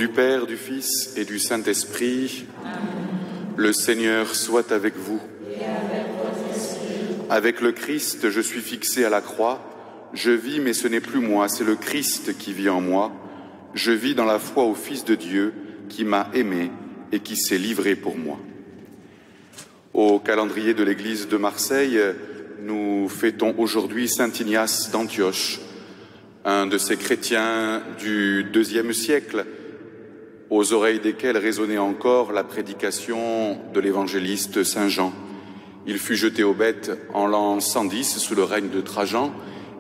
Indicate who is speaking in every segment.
Speaker 1: du Père, du Fils et du Saint-Esprit, le Seigneur soit avec vous.
Speaker 2: Et avec votre esprit.
Speaker 1: Avec le Christ, je suis fixé à la croix. Je vis, mais ce n'est plus moi, c'est le Christ qui vit en moi. Je vis dans la foi au Fils de Dieu qui m'a aimé et qui s'est livré pour moi. Au calendrier de l'Église de Marseille, nous fêtons aujourd'hui saint Ignace d'Antioche, un de ces chrétiens du IIe siècle, aux oreilles desquels résonnait encore la prédication de l'évangéliste saint Jean. Il fut jeté aux bêtes en l'an 110 sous le règne de Trajan,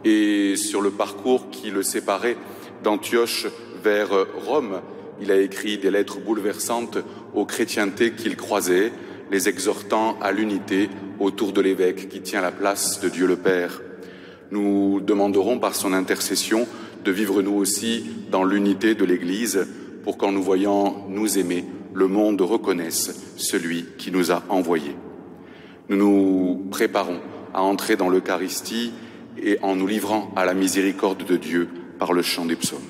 Speaker 1: et sur le parcours qui le séparait d'Antioche vers Rome, il a écrit des lettres bouleversantes aux chrétientés qu'il croisait, les exhortant à l'unité autour de l'évêque qui tient la place de Dieu le Père. Nous demanderons par son intercession de vivre nous aussi dans l'unité de l'Église pour qu'en nous voyant nous aimer, le monde reconnaisse celui qui nous a envoyés. Nous nous préparons à entrer dans l'Eucharistie et en nous livrant à la miséricorde de Dieu par le chant des psaumes.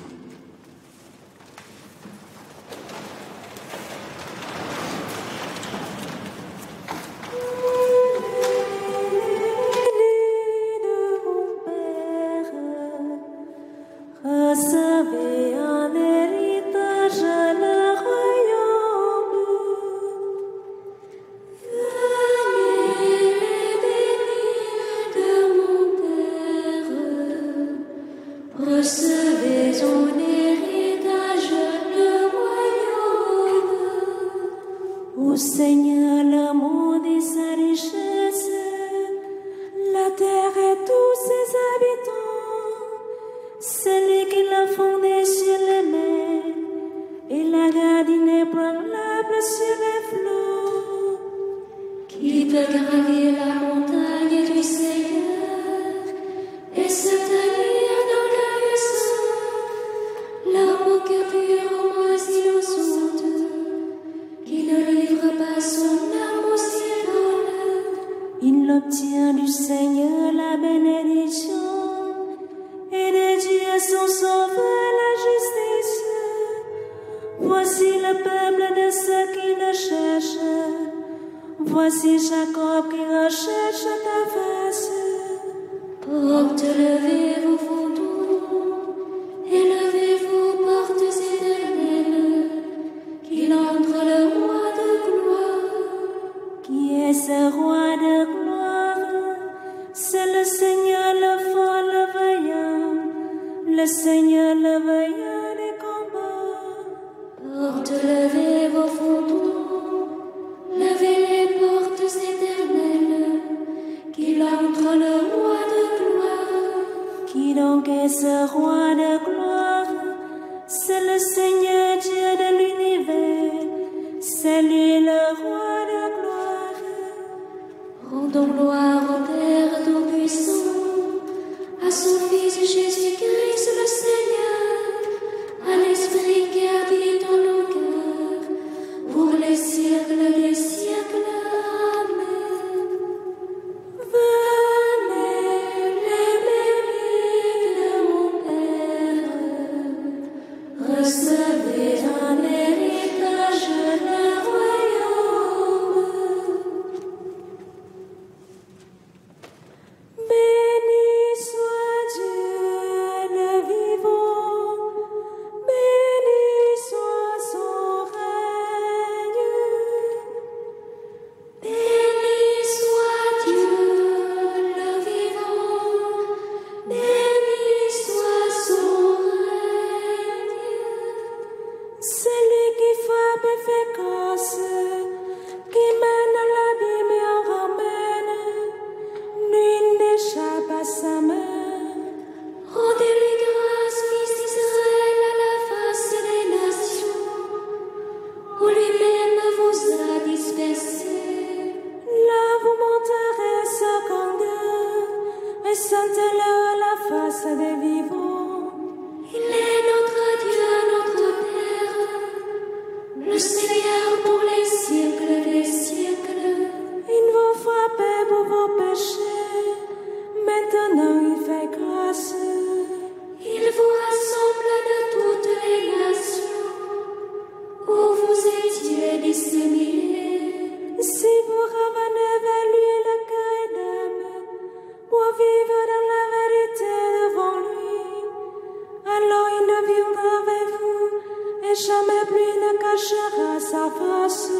Speaker 3: sa face.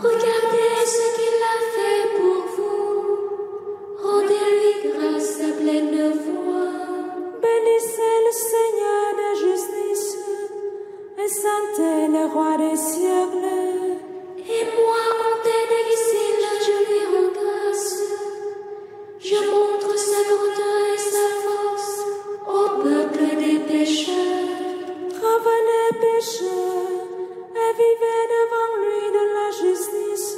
Speaker 2: Regardez ce qu'il a fait pour vous. Rendez-lui grâce à pleine voix.
Speaker 3: Bénissez le Seigneur de justice et sentez le roi des siècles.
Speaker 2: Et moi, en tête difficile, je lui rends grâce. Je montre sa grandeur et sa force au peuple des pécheurs.
Speaker 3: Revenez pécheurs et vivez devant lui de la justice.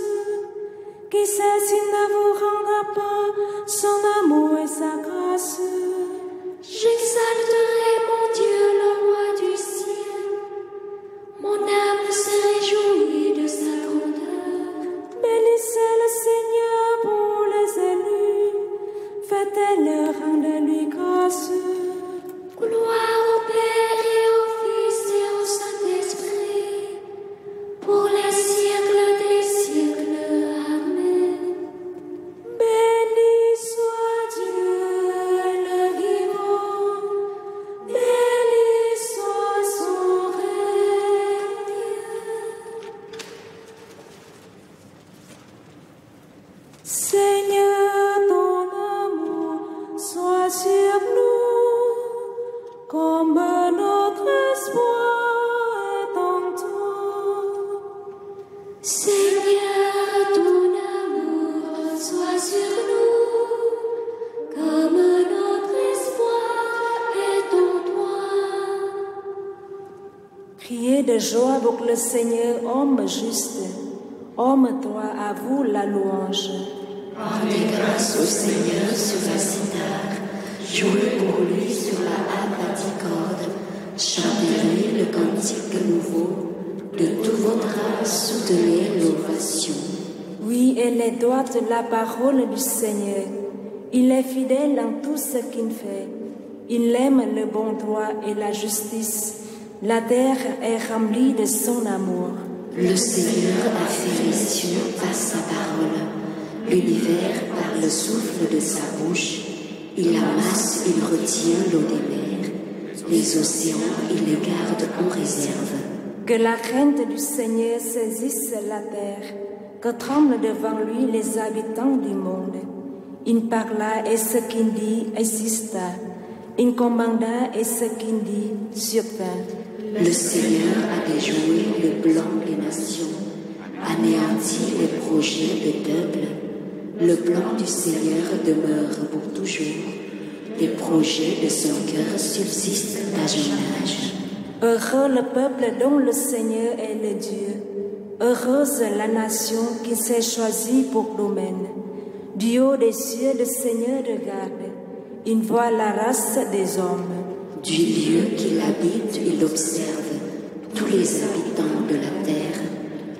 Speaker 3: Qui sait s'il ne vous rendra pas son amour et sa grâce?
Speaker 2: J'exalterai mon Dieu, le roi du ciel. Mon âme se réjouit de sa grandeur.
Speaker 3: Bénissez le Seigneur pour les élus. Faites-le, rendez-lui grâce.
Speaker 2: Gloire au Père et au Fils et au Saint-Esprit, pour les siècles des siècles. Amen.
Speaker 3: Béni soit Dieu le vivant, béni soit son règne. Seigneur, ton amour soit sur nous, comme notre espoir est en toi.
Speaker 2: Seigneur, ton amour soit sur nous, comme notre espoir est en toi.
Speaker 3: Criez de joie pour le Seigneur, homme juste. Homme droit, à vous la louange.
Speaker 4: Rendez grâce au Seigneur sur la cithare, jouez pour lui sur la harpe, chantez-lui le cantique nouveau, de tout votre âme soutenez l'ovation.
Speaker 3: Oui, elle est droite la parole du Seigneur. Il est fidèle en tout ce qu'il fait. Il aime le bon droit et la justice. La terre est remplie de son amour.
Speaker 4: Le Seigneur a fait les cieux par sa parole, l'univers par le souffle de sa bouche. Il amasse, il retient l'eau des mers, les océans, il les garde en réserve.
Speaker 3: Que la crainte du Seigneur saisisse la terre, que tremblent devant lui les habitants du monde. Il parla et ce qu'il dit exista. Il commanda et ce qu'il dit survint.
Speaker 4: Le Seigneur a déjoué le plan des nations, anéanti les projets des peuples. Le plan du Seigneur demeure pour toujours. Les projets de son cœur subsistent d'âge en âge.
Speaker 3: Heureux le peuple dont le Seigneur est le Dieu. Heureuse la nation qui s'est choisie pour domaine. Du haut des cieux, le Seigneur regarde. Il voit la race des hommes.
Speaker 4: Du lieu qu'il habite, il observe tous les habitants de la terre.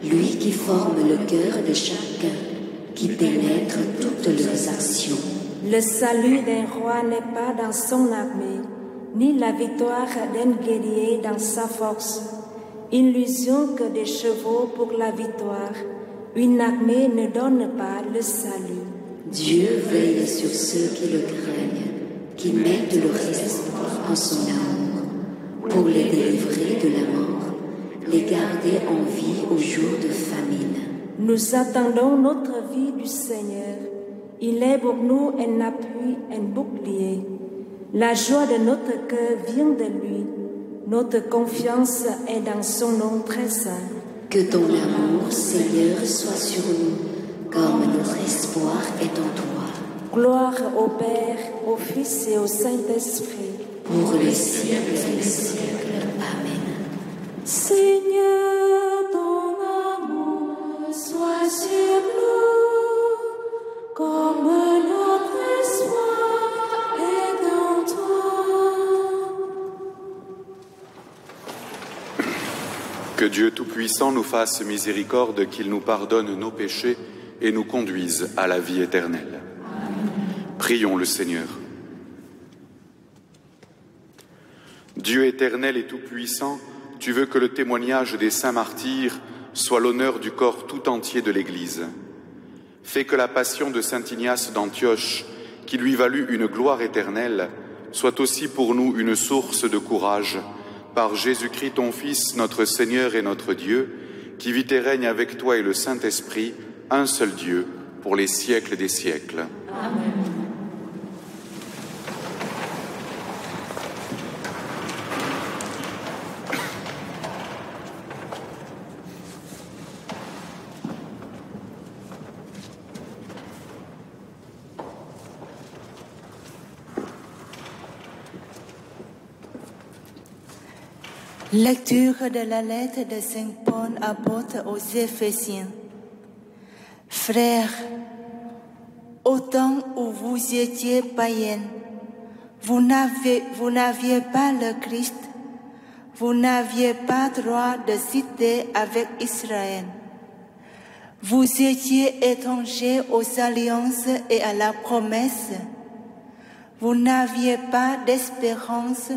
Speaker 4: Lui qui forme le cœur de chacun, qui pénètre toutes leurs actions.
Speaker 3: Le salut d'un roi n'est pas dans son armée, ni la victoire d'un guerrier dans sa force. Illusion que des chevaux pour la victoire. Une armée ne donne pas le salut.
Speaker 4: Dieu veille sur ceux qui le craignent, qui mettent leur espoir en son amour, pour les délivrer de la mort, les garder en vie au jour de famine.
Speaker 3: Nous attendons notre vie du Seigneur. Il est pour nous un appui, un bouclier. La joie de notre cœur vient de lui. Notre confiance est dans son nom très saint.
Speaker 4: Que ton amour, Seigneur, soit sur nous, comme notre espoir est en toi.
Speaker 3: Gloire au Père, au Fils et au Saint-Esprit.
Speaker 4: Pour les siècles et les siècles. Amen.
Speaker 3: Seigneur, ton amour soit sur nous, comme notre espoir est en toi.
Speaker 1: Que Dieu Tout-Puissant nous fasse miséricorde, qu'il nous pardonne nos péchés et nous conduise à la vie éternelle. Prions le Seigneur. Dieu éternel et tout-puissant, tu veux que le témoignage des saints martyrs soit l'honneur du corps tout entier de l'Église. Fais que la passion de saint Ignace d'Antioche, qui lui valut une gloire éternelle, soit aussi pour nous une source de courage, par Jésus-Christ ton Fils, notre Seigneur et notre Dieu, qui vit et règne avec toi et le Saint-Esprit, un seul Dieu, pour les siècles des siècles.
Speaker 3: Amen.
Speaker 5: Lecture de la lettre de Saint Paul apôtre aux Éphésiens. Frères, au temps où vous étiez païens, vous n'aviez pas le Christ, vous n'aviez pas droit de citer avec Israël. Vous étiez étrangers aux alliances et à la promesse. Vous n'aviez pas d'espérance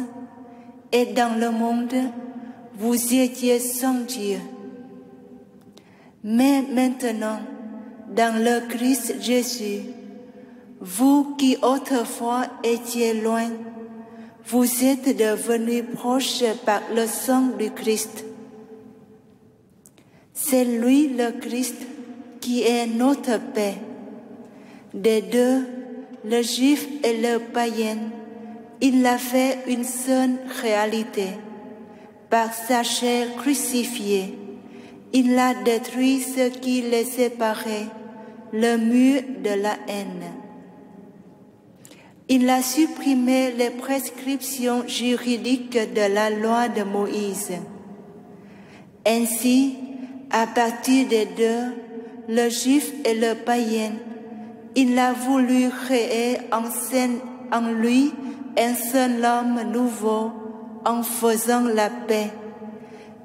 Speaker 5: et dans le monde, vous étiez sans Dieu. Mais maintenant, dans le Christ Jésus, vous qui autrefois étiez loin, vous êtes devenus proches par le sang du Christ. C'est lui le Christ qui est notre paix. Des deux, le juif et le païen, il a fait une seule réalité. Par sa chair crucifiée, il a détruit ce qui les séparait, le mur de la haine. Il a supprimé les prescriptions juridiques de la loi de Moïse. Ainsi, à partir des deux, le juif et le païen, il a voulu créer en lui un seul homme nouveau en faisant la paix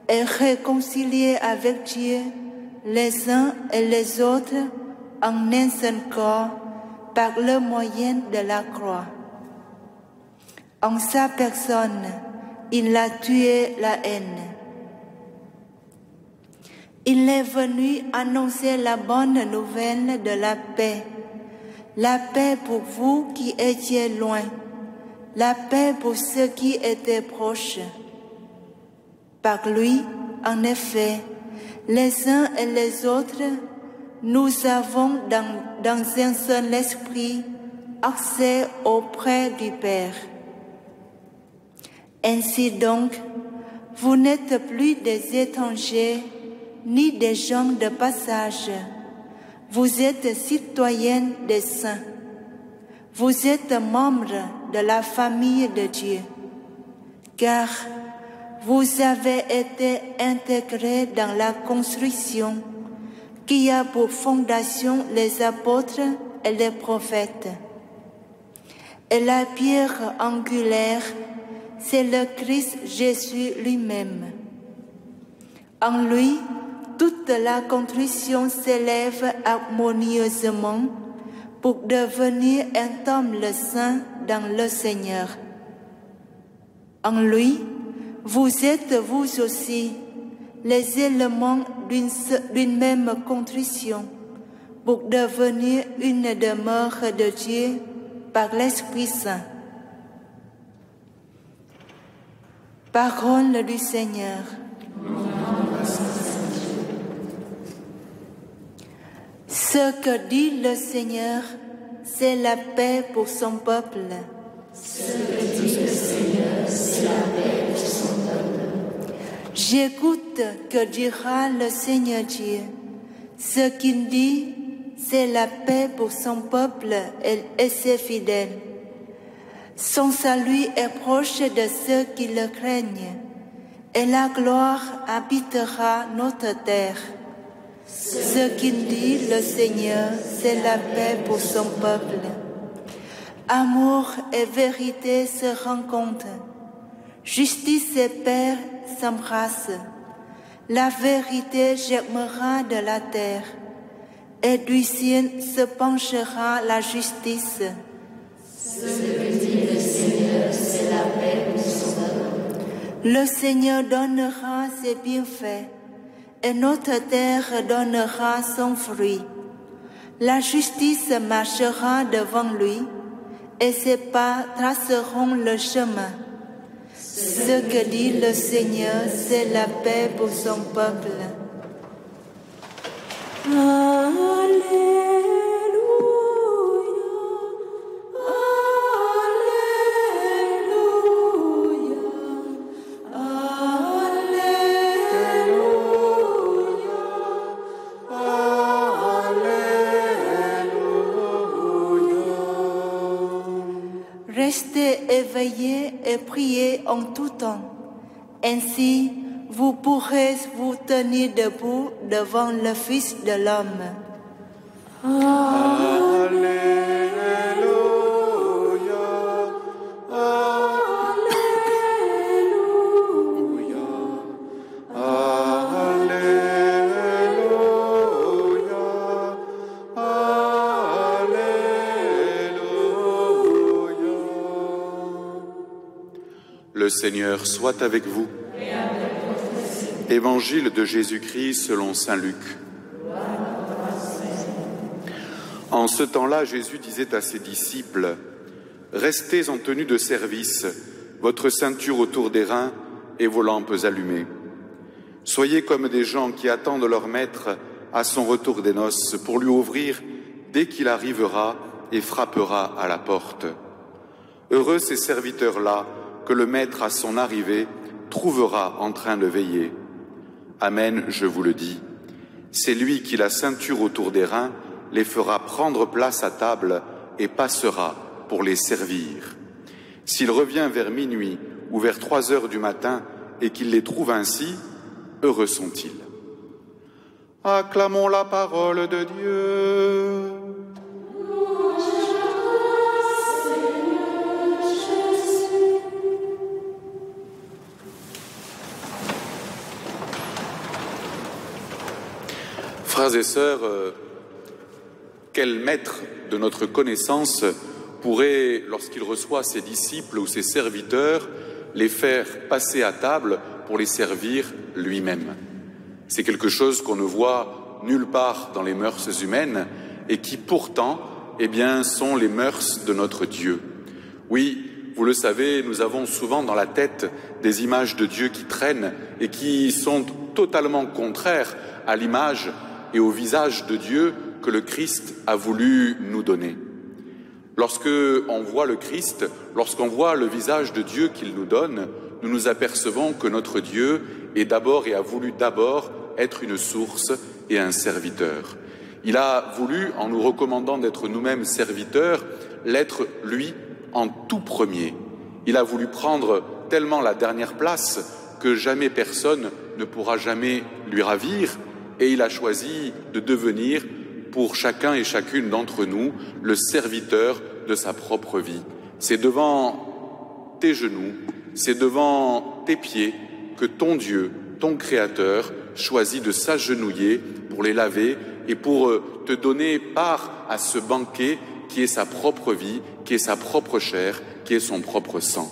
Speaker 5: et réconcilier avec Dieu les uns et les autres en un seul corps par le moyen de la croix. En sa personne, il a tué la haine. Il est venu annoncer la bonne nouvelle de la paix pour vous qui étiez loin, la paix pour ceux qui étaient proches. Par lui, en effet, les uns et les autres, nous avons dans un seul esprit accès auprès du Père. Ainsi donc, vous n'êtes plus des étrangers ni des gens de passage. Vous êtes citoyens des saints. Vous êtes membres de la famille de Dieu, car vous avez été intégrés dans la construction qui a pour fondation les apôtres et les prophètes. Et la pierre angulaire, c'est le Christ Jésus lui-même. En lui, toute la construction s'élève harmonieusement pour devenir un temple saint dans le Seigneur. En lui, vous êtes vous aussi les éléments d'une même construction pour devenir une demeure de Dieu par l'Esprit Saint. Parole du Seigneur. Ce que dit le Seigneur, c'est la paix pour son peuple.
Speaker 4: Ce que dit le Seigneur, c'est la paix pour son peuple.
Speaker 5: J'écoute que dira le Seigneur Dieu. Ce qu'il dit, c'est la paix pour son peuple et ses fidèles. Son salut est proche de ceux qui le craignent, et la gloire habitera notre terre. Ce qu'il dit le Seigneur, c'est la paix pour son peuple. Amour et vérité se rencontrent. Justice et paix s'embrassent. La vérité germera de la terre, et du ciel se penchera la justice.
Speaker 4: Ce que dit le Seigneur, c'est la paix pour son peuple.
Speaker 5: Le Seigneur donnera ses bienfaits, et notre terre donnera son fruit. La justice marchera devant lui, et ses pas traceront le chemin. Ce que dit le Seigneur, c'est la paix pour son peuple. Restez éveillés et priez en tout temps. Ainsi, vous pourrez vous tenir debout devant le Fils de l'homme.
Speaker 1: Alléluia. Le Seigneur soit avec vous. Évangile de Jésus-Christ selon saint Luc. En ce temps-là, Jésus disait à ses disciples, « Restez en tenue de service, votre ceinture autour des reins et vos lampes allumées. Soyez comme des gens qui attendent leur maître à son retour des noces pour lui ouvrir dès qu'il arrivera et frappera à la porte. Heureux ces serviteurs-là que le maître à son arrivée trouvera en train de veiller. Amen, je vous le dis, c'est lui qui, la ceinture autour des reins, les fera prendre place à table et passera pour les servir. S'il revient vers minuit ou vers 3 heures du matin et qu'il les trouve ainsi, heureux sont-ils. Acclamons la parole de Dieu. Frères et sœurs, quel maître de notre connaissance pourrait, lorsqu'il reçoit ses disciples ou ses serviteurs, les faire passer à table pour les servir lui-même? C'est quelque chose qu'on ne voit nulle part dans les mœurs humaines et qui pourtant, sont les mœurs de notre Dieu. Oui, vous le savez, nous avons souvent dans la tête des images de Dieu qui traînent et qui sont totalement contraires à l'image et au visage de Dieu que le Christ a voulu nous donner. Lorsqu'on voit le Christ, lorsqu'on voit le visage de Dieu qu'il nous donne, nous nous apercevons que notre Dieu est d'abord et a voulu d'abord être une source et un serviteur. Il a voulu, en nous recommandant d'être nous-mêmes serviteurs, l'être lui en tout premier. Il a voulu prendre tellement la dernière place que jamais personne ne pourra jamais lui ravir, et il a choisi de devenir, pour chacun et chacune d'entre nous, le serviteur de sa propre vie. C'est devant tes genoux, c'est devant tes pieds que ton Dieu, ton Créateur, choisit de s'agenouiller pour les laver et pour te donner part à ce banquet qui est sa propre vie, qui est sa propre chair, qui est son propre sang.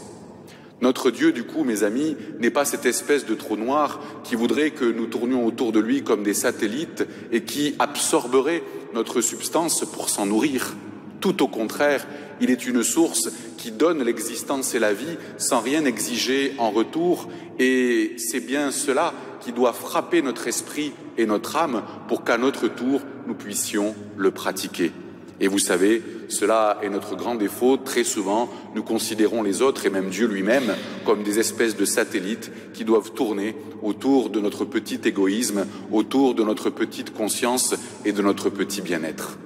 Speaker 1: Notre Dieu, du coup, mes amis, n'est pas cette espèce de trou noir qui voudrait que nous tournions autour de lui comme des satellites et qui absorberait notre substance pour s'en nourrir. Tout au contraire, il est une source qui donne l'existence et la vie sans rien exiger en retour, et c'est bien cela qui doit frapper notre esprit et notre âme pour qu'à notre tour, nous puissions le pratiquer. Et vous savez, cela est notre grand défaut. Très souvent, nous considérons les autres et même Dieu lui-même comme des espèces de satellites qui doivent tourner autour de notre petit égoïsme, autour de notre petite conscience et de notre petit bien-être.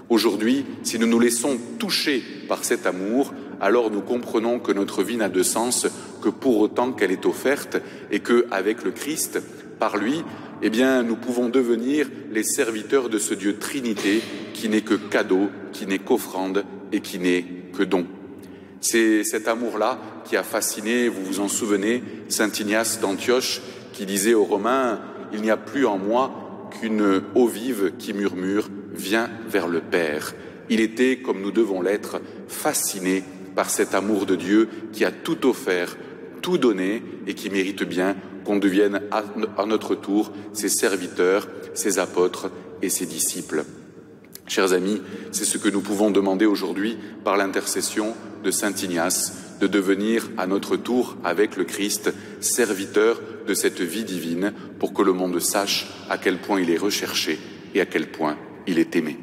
Speaker 1: Aujourd'hui, si nous nous laissons toucher par cet amour, alors nous comprenons que notre vie n'a de sens que pour autant qu'elle est offerte et qu'avec le Christ, par lui, nous pouvons devenir les serviteurs de ce Dieu Trinité qui n'est que cadeau, qui n'est qu'offrande et qui n'est que don. C'est cet amour-là qui a fasciné, vous vous en souvenez, saint Ignace d'Antioche qui disait aux Romains « Il n'y a plus en moi qu'une eau vive qui murmure « Viens vers le Père ». Il était, comme nous devons l'être, fasciné par cet amour de Dieu qui a tout offert, tout donné et qui mérite bien qu'on devienne à notre tour ses serviteurs, ses apôtres et ses disciples. Chers amis, c'est ce que nous pouvons demander aujourd'hui par l'intercession de saint Ignace, de devenir à notre tour avec le Christ serviteur de cette vie divine pour que le monde sache à quel point il est recherché et à quel point il est aimé.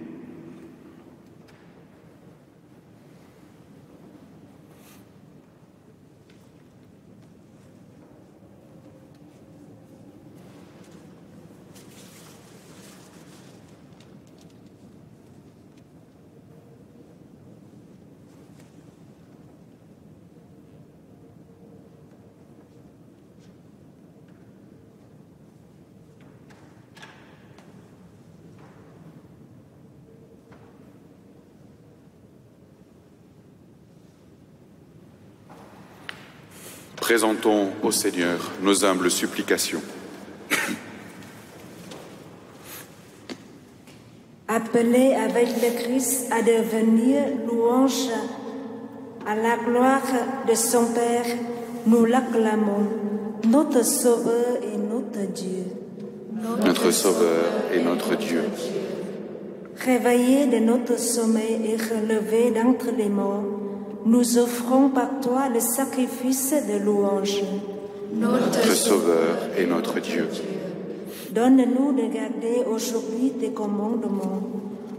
Speaker 1: Présentons au Seigneur nos humbles supplications.
Speaker 3: Appelés avec le Christ à devenir louange à la gloire de son Père, nous l'acclamons, notre Sauveur et notre Dieu.
Speaker 1: Notre Sauveur et notre Dieu.
Speaker 3: Réveillés de notre sommeil et relevés d'entre les morts, nous offrons par toi le sacrifice de louange.
Speaker 1: Notre Sauveur et notre Dieu.
Speaker 3: Donne-nous de garder aujourd'hui tes commandements,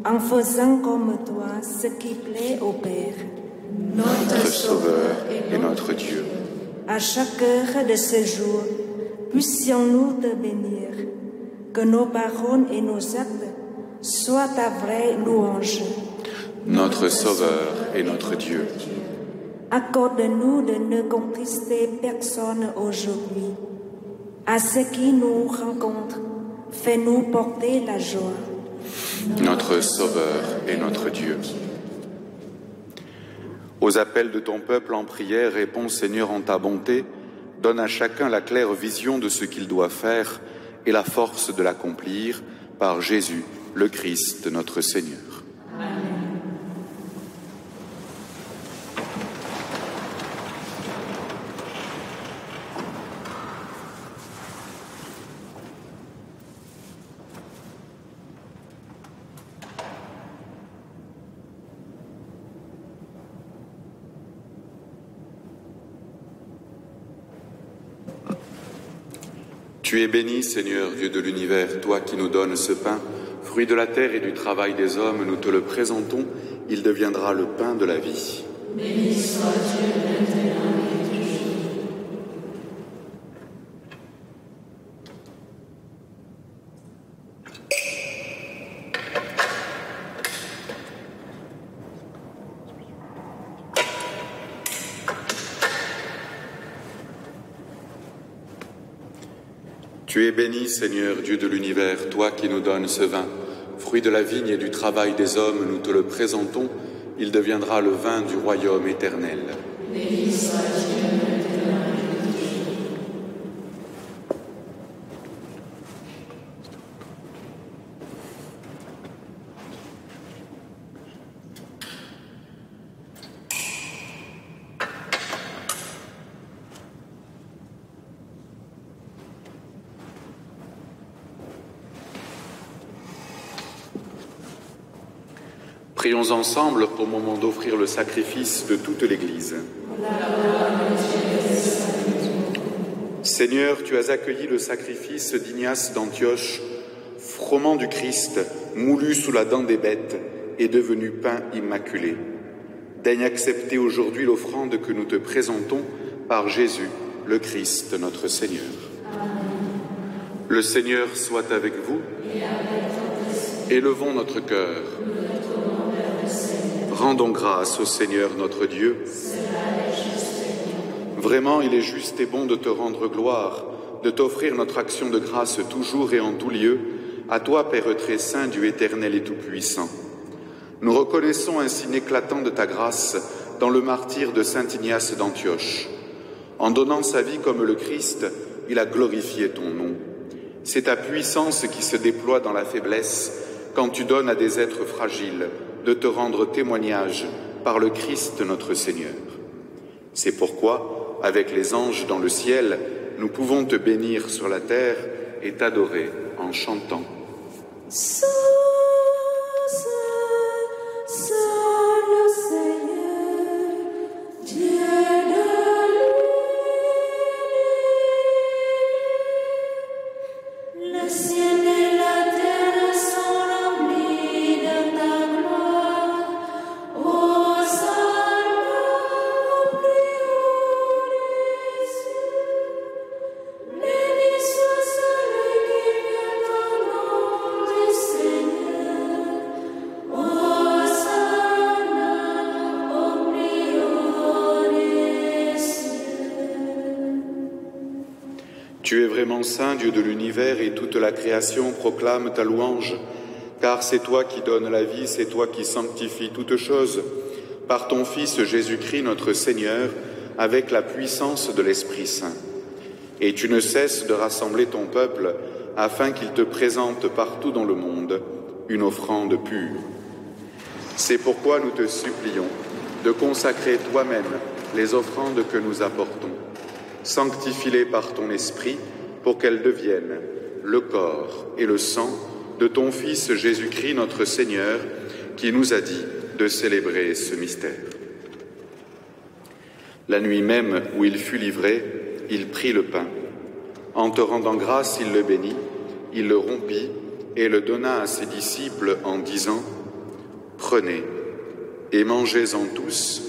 Speaker 3: en faisant comme toi ce qui plaît au Père.
Speaker 1: Notre Sauveur et notre Dieu.
Speaker 3: À chaque heure de ce jour, puissions-nous te bénir, que nos paroles et nos actes soient ta vraie louange.
Speaker 1: Notre Sauveur et notre Dieu.
Speaker 3: Accorde-nous de ne contrister personne aujourd'hui. À ceux qui nous rencontrent, fais-nous porter la joie.
Speaker 1: Notre Sauveur et notre Dieu. Aux appels de ton peuple en prière, réponds Seigneur en ta bonté, donne à chacun la claire vision de ce qu'il doit faire et la force de l'accomplir par Jésus, le Christ, notre Seigneur. Tu es béni, Seigneur, Dieu de l'univers, toi qui nous donnes ce pain, fruit de la terre et du travail des hommes, nous te le présentons, il deviendra le pain de la vie.
Speaker 2: Béni soit Dieu maintenant et toujours.
Speaker 1: Tu es béni, Seigneur, Dieu de l'univers, toi qui nous donnes ce vin, fruit de la vigne et du travail des hommes, nous te le présentons, il deviendra le vin du royaume éternel.
Speaker 2: Béni soit Dieu maintenant et toujours.
Speaker 1: Prions ensemble au moment d'offrir le sacrifice de toute l'Église. Seigneur, tu as accueilli le sacrifice d'Ignace d'Antioche, froment du Christ, moulu sous la dent des bêtes et devenu pain immaculé. Daigne accepter aujourd'hui l'offrande que nous te présentons par Jésus, le Christ, notre Seigneur. Le Seigneur soit avec vous. Élevons notre cœur. Rendons grâce au Seigneur notre Dieu. Vraiment, il est juste et bon de te rendre gloire, de t'offrir notre action de grâce toujours et en tout lieu, à toi, Père très saint, Dieu éternel et tout-puissant. Nous reconnaissons un signe éclatant de ta grâce dans le martyre de saint Ignace d'Antioche. En donnant sa vie comme le Christ, il a glorifié ton nom. C'est ta puissance qui se déploie dans la faiblesse quand tu donnes à des êtres fragiles de te rendre témoignage par le Christ notre Seigneur. C'est pourquoi, avec les anges dans le ciel, nous pouvons te bénir sur la terre et t'adorer en chantant. Tu es vraiment saint, Dieu de l'univers, et toute la création proclame ta louange, car c'est toi qui donnes la vie, c'est toi qui sanctifies toutes choses. Par ton Fils Jésus-Christ, notre Seigneur, avec la puissance de l'Esprit Saint. Et tu ne cesses de rassembler ton peuple afin qu'il te présente partout dans le monde une offrande pure. C'est pourquoi nous te supplions de consacrer toi-même les offrandes que nous apportons. Sanctifie-les par ton Esprit pour qu'elles deviennent le corps et le sang de ton Fils Jésus-Christ notre Seigneur, qui nous a dit de célébrer ce mystère. La nuit même où il fut livré, il prit le pain. En te rendant grâce, il le bénit, il le rompit et le donna à ses disciples en disant : « Prenez et mangez-en tous,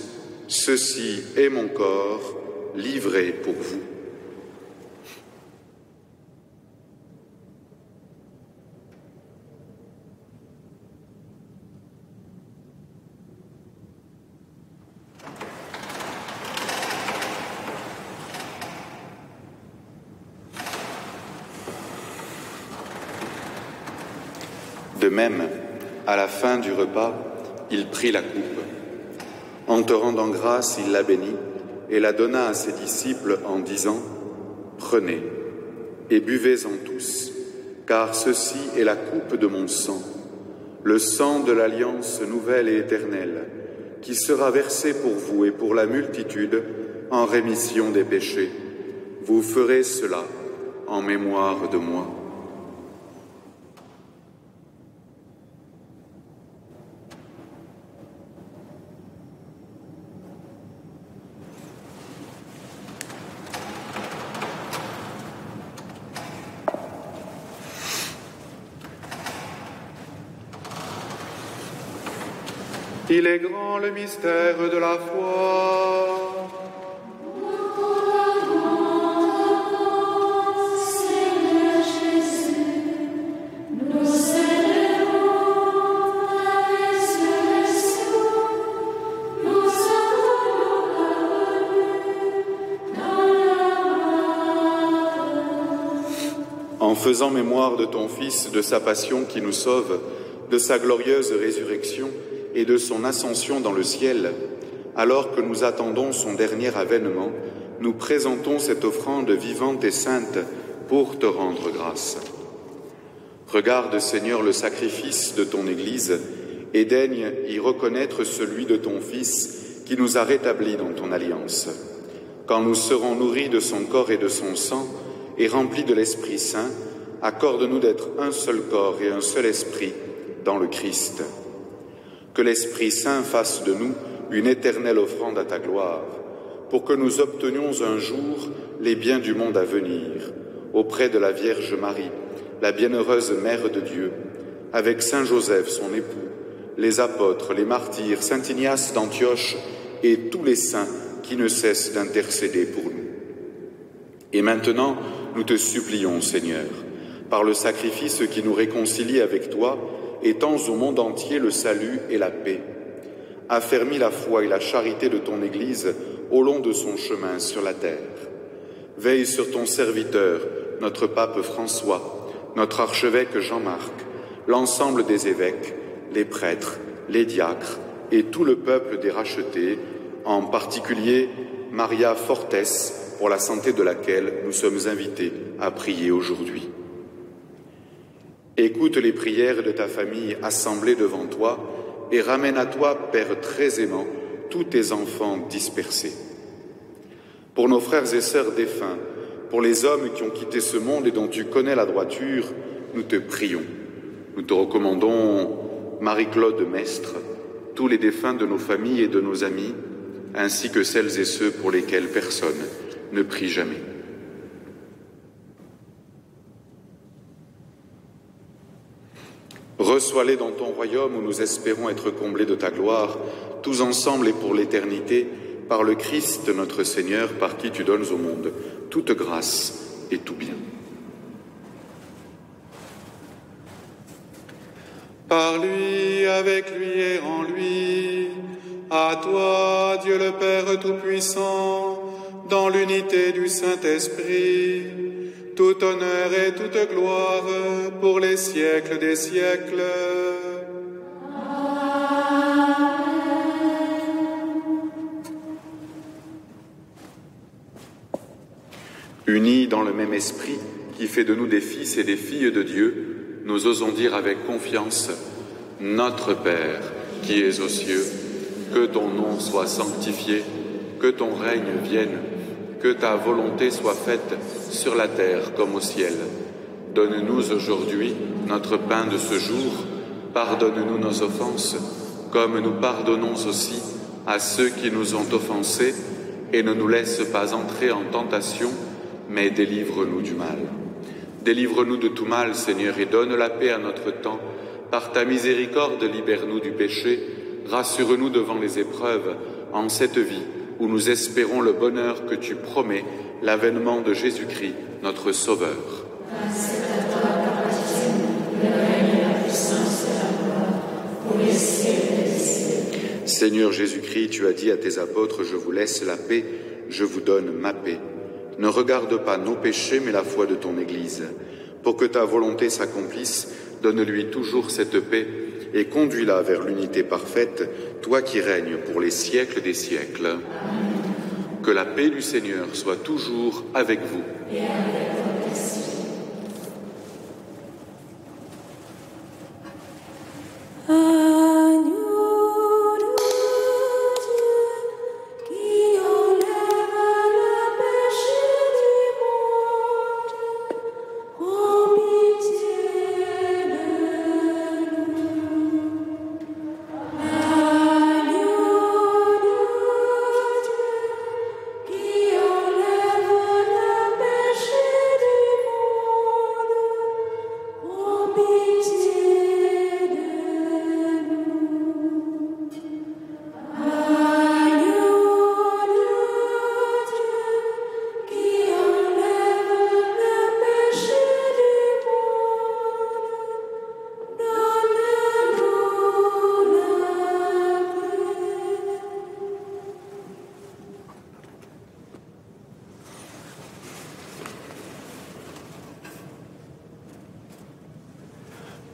Speaker 1: ceci est mon corps livré pour vous. » De même, à la fin du repas, il prit la coupe. En te rendant grâce, il la bénit et la donna à ses disciples en disant : « Prenez et buvez-en tous, car ceci est la coupe de mon sang, le sang de l'alliance nouvelle et éternelle, qui sera versé pour vous et pour la multitude en rémission des péchés. Vous ferez cela en mémoire de moi. » Il est grand le mystère de la foi.
Speaker 2: Seigneur Jésus, nous célébrons ta résurrection, nous avons dans la mort.
Speaker 1: En faisant mémoire de ton Fils, de sa passion qui nous sauve, de sa glorieuse résurrection, et de son ascension dans le ciel, alors que nous attendons son dernier avènement, nous présentons cette offrande vivante et sainte pour te rendre grâce. Regarde, Seigneur, le sacrifice de ton Église et daigne y reconnaître celui de ton Fils qui nous a rétablis dans ton alliance. Quand nous serons nourris de son corps et de son sang et remplis de l'Esprit Saint, accorde-nous d'être un seul corps et un seul esprit dans le Christ. Que l'Esprit Saint fasse de nous une éternelle offrande à ta gloire, pour que nous obtenions un jour les biens du monde à venir, auprès de la Vierge Marie, la bienheureuse Mère de Dieu, avec Saint Joseph, son époux, les apôtres, les martyrs, Saint Ignace d'Antioche et tous les saints qui ne cessent d'intercéder pour nous. Et maintenant, nous te supplions, Seigneur, par le sacrifice qui nous réconcilie avec toi, étends au monde entier le salut et la paix. Affermis la foi et la charité de ton Église au long de son chemin sur la terre. Veille sur ton serviteur, notre pape François, notre archevêque Jean-Marc, l'ensemble des évêques, les prêtres, les diacres et tout le peuple des rachetés, en particulier Maria Fortes, pour la santé de laquelle nous sommes invités à prier aujourd'hui. Écoute les prières de ta famille assemblée devant toi et ramène à toi, Père très aimant, tous tes enfants dispersés. Pour nos frères et sœurs défunts, pour les hommes qui ont quitté ce monde et dont tu connais la droiture, nous te prions. Nous te recommandons Marie-Claude Mestre, tous les défunts de nos familles et de nos amis, ainsi que celles et ceux pour lesquels personne ne prie jamais. Reçois-les dans ton royaume où nous espérons être comblés de ta gloire, tous ensemble et pour l'éternité, par le Christ notre Seigneur, par qui tu donnes au monde toute grâce et tout bien. Par lui, avec lui et en lui, à toi, Dieu le Père Tout-Puissant, dans l'unité du Saint-Esprit, tout honneur et toute gloire pour les siècles des siècles. Amen. Unis dans le même esprit qui fait de nous des fils et des filles de Dieu, nous osons dire avec confiance: Notre Père, qui es aux cieux, que ton nom soit sanctifié, que ton règne vienne, que ta volonté soit faite sur la terre comme au ciel. Donne-nous aujourd'hui notre pain de ce jour, pardonne-nous nos offenses, comme nous pardonnons aussi à ceux qui nous ont offensés, et ne nous laisse pas entrer en tentation, mais délivre-nous du mal. Délivre-nous de tout mal, Seigneur, et donne la paix à notre temps. Par ta miséricorde, libère-nous du péché, rassure-nous devant les épreuves, en cette vie où nous espérons le bonheur que tu promets, l'avènement de Jésus-Christ, notre Sauveur. Seigneur Jésus-Christ, tu as dit à tes apôtres: je vous laisse la paix, je vous donne ma paix. Ne regarde pas nos péchés, mais la foi de ton Église. Pour que ta volonté s'accomplisse, donne-lui toujours cette paix et conduis-la vers l'unité parfaite, toi qui règnes pour les siècles des siècles. Amen. Que la paix du Seigneur soit toujours avec vous. Et avec votre esprit.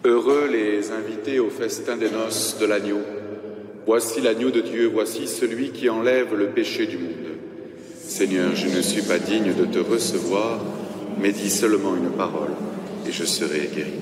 Speaker 1: Heureux les invités au festin des noces de l'agneau. Voici l'agneau de Dieu, voici celui qui enlève le péché du monde. Seigneur, je ne suis pas digne de te recevoir, mais dis seulement une parole, et je serai guéri.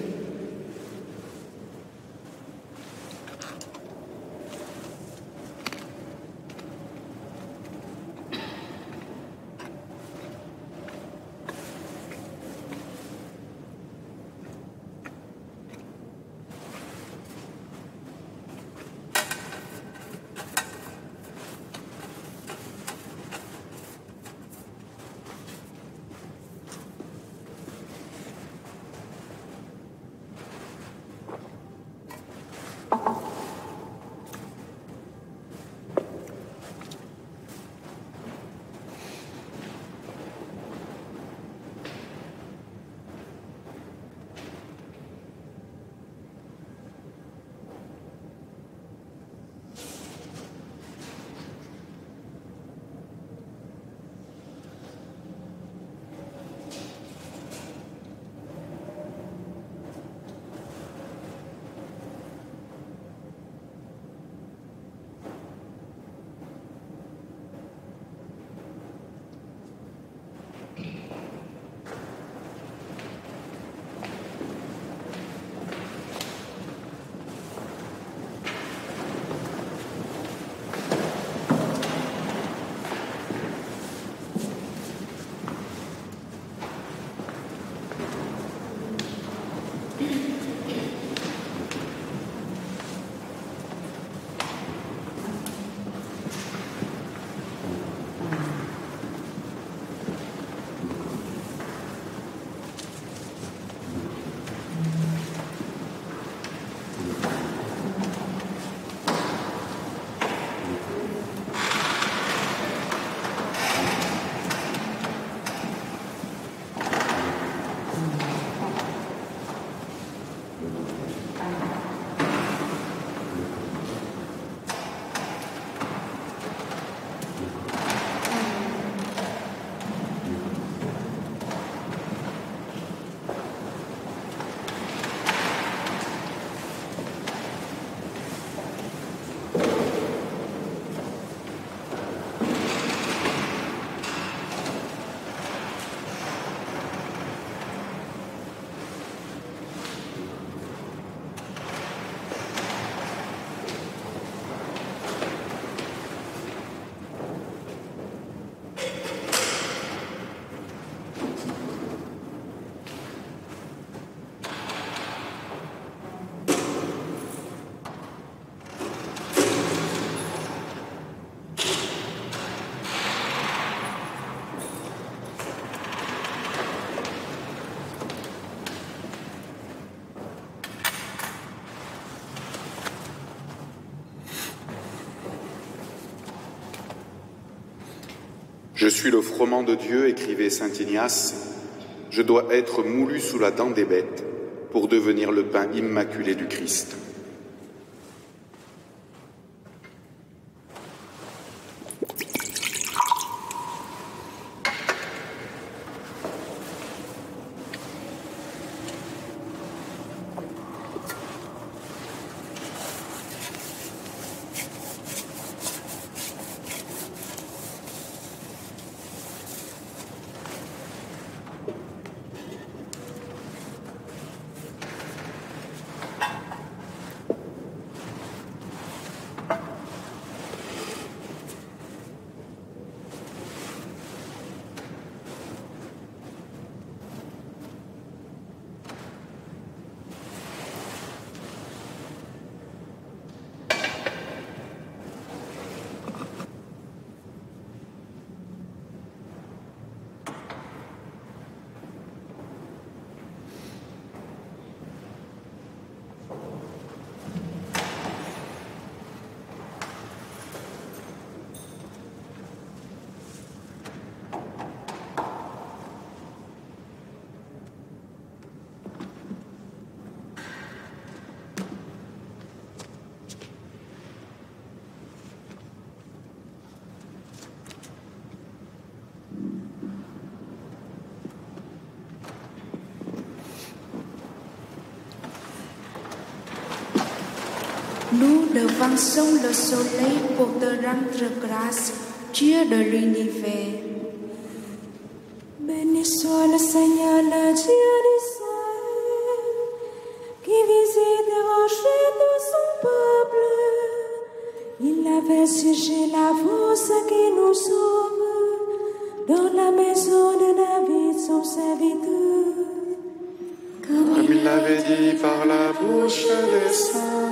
Speaker 1: Je suis le froment de Dieu, écrivait saint Ignace. Je dois être moulu sous la dent des bêtes pour devenir le pain immaculé du Christ.
Speaker 3: Nous devançons le soleil pour te rendre grâce, Dieu de l'univers. Béni soit le Seigneur, le Dieu d'Israël, qui visite et rachète de son peuple. Il avait sujet la force qui nous sauve dans la maison de David, son serviteur.
Speaker 1: Comme il l'avait dit par la bouche des saints,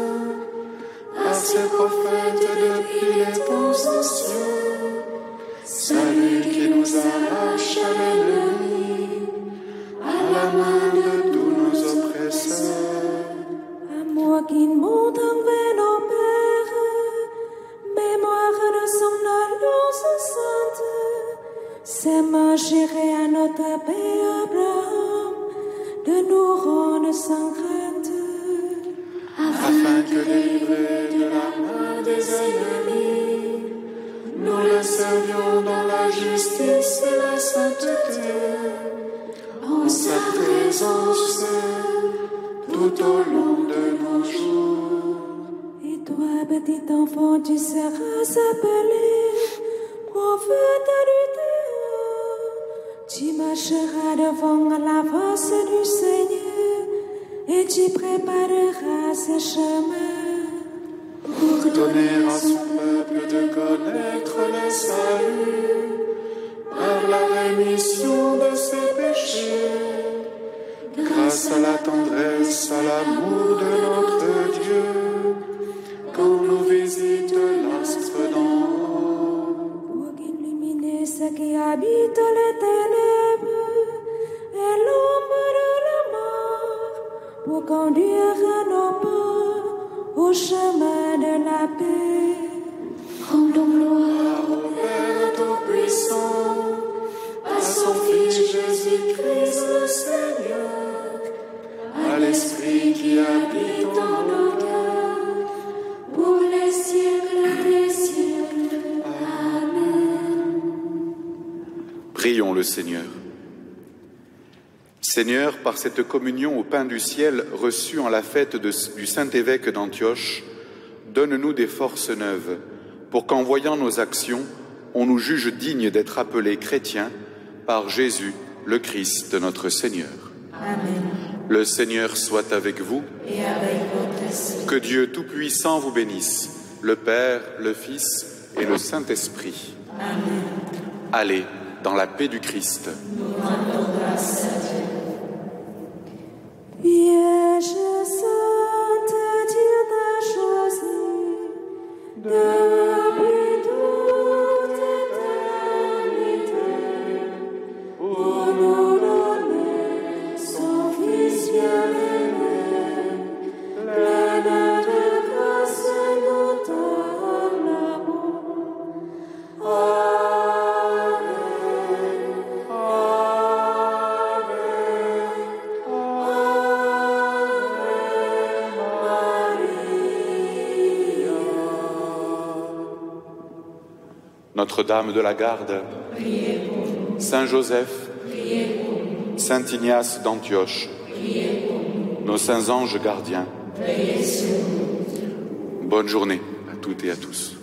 Speaker 1: à ses prophètes depuis les temps anciens, celui qui nous arrache à l'ennemi, à la main de tous nos oppresseurs.
Speaker 3: Amour qui monte envers nos pères, mémoire de son alliance sainte, c'est marcher à notre Père Abraham, de nous rendre sans crainte.
Speaker 1: Afin que délivrés de la main des ennemis, nous les servions dans la justice et la sainteté, en sa présence tout au long de nos jours.
Speaker 3: Et toi, petit enfant, tu seras appelé prophète du Très-Haut. Tu marcheras devant la face du Seigneur et tu prépareras ses chemins
Speaker 1: pour donner à son peuple de connaître le salut par la rémission de ses péchés, grâce à la tendresse, à l'amour de notre Dieu, quand nous visite l'astre d'en haut.
Speaker 3: Pour illuminer ceux qui habitent les ténèbres et l'ombre de la mort, pour conduire nos pas au chemin de la paix.
Speaker 1: Rendons gloire au Père Tout-Puissant, à son Fils Jésus-Christ le Seigneur, à l'Esprit qui habite en nos cœurs, pour les siècles des siècles. Amen. Prions le Seigneur. Seigneur, par cette communion au pain du ciel reçue en la fête du Saint-Évêque d'Antioche, donne-nous des forces neuves, pour qu'en voyant nos actions, on nous juge dignes d'être appelés chrétiens par Jésus, le Christ, notre Seigneur.
Speaker 3: Amen.
Speaker 1: Le Seigneur soit avec vous.
Speaker 3: Et avec votre esprit.
Speaker 1: Que Dieu Tout-Puissant vous bénisse, le Père, le Fils et le Saint-Esprit.
Speaker 3: Amen.
Speaker 1: Allez dans la paix du Christ.
Speaker 3: Nous rendons grâce à Dieu. Vierge sainte, Dieu t'a choisi depuis toute éternité pour nous donner son Fils bien-aimé, plein de grâce nous donne l'amour. Amen.
Speaker 1: Notre-Dame de la Garde, Saint Joseph, Saint Ignace d'Antioche, nos saints anges gardiens. Bonne journée à toutes et à tous.